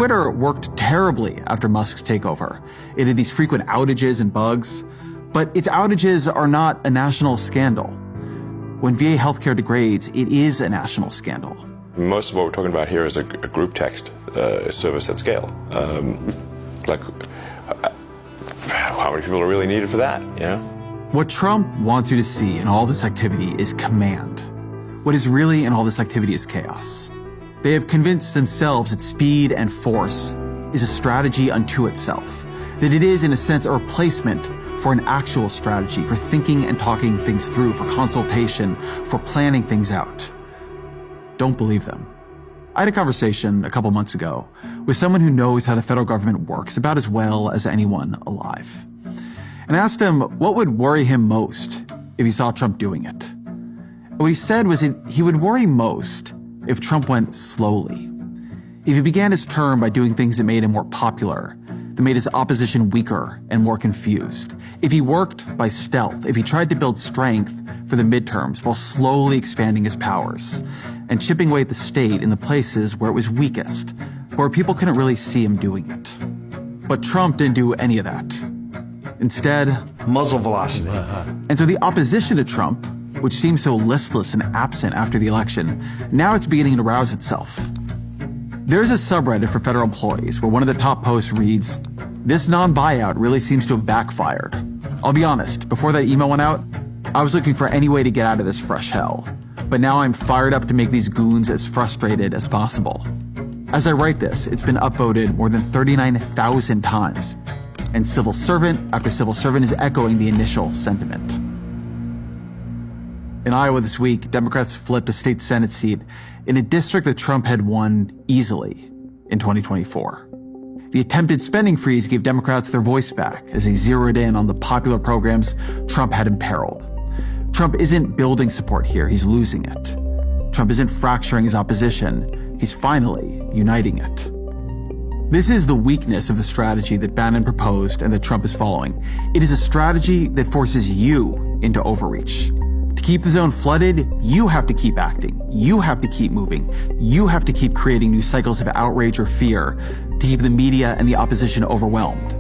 Twitter worked terribly after Musk's takeover. It had these frequent outages and bugs, but its outages are not a national scandal. When VA healthcare degrades, it is a national scandal. Most of what we're talking about here is a group text service at scale. Like, how many people are really needed for that, you know? What Trump wants you to see in all this activity is command. What is really in all this activity is chaos. They have convinced themselves that speed and force is a strategy unto itself, that it is, in a sense, a replacement for an actual strategy, for thinking and talking things through, for consultation, for planning things out. Don't believe them. I had a conversation a couple months ago with someone who knows how the federal government works about as well as anyone alive. And I asked him what would worry him most if he saw Trump doing it. And what he said was that he would worry most if Trump went slowly. If he began his term by doing things that made him more popular, that made his opposition weaker and more confused. If he worked by stealth, if he tried to build strength for the midterms while slowly expanding his powers and chipping away at the state in the places where it was weakest, where people couldn't really see him doing it. But Trump didn't do any of that. Instead, muzzle velocity. And so the opposition to Trump, which seemed so listless and absent after the election, now it's beginning to rouse itself. There's a subreddit for federal employees where one of the top posts reads, "This non-buyout really seems to have backfired. I'll be honest, before that email went out, I was looking for any way to get out of this fresh hell. But now I'm fired up to make these goons as frustrated as possible." As I write this, it's been upvoted more than 39,000 times, and civil servant after civil servant is echoing the initial sentiment. In Iowa this week, Democrats flipped a state Senate seat in a district that Trump had won easily in 2024. The attempted spending freeze gave Democrats their voice back as they zeroed in on the popular programs Trump had imperiled. Trump isn't building support here, he's losing it. Trump isn't fracturing his opposition, he's finally uniting it. This is the weakness of the strategy that Bannon proposed and that Trump is following. It is a strategy that forces you into overreach. To keep the zone flooded, you have to keep acting. You have to keep moving. You have to keep creating new cycles of outrage or fear to keep the media and the opposition overwhelmed.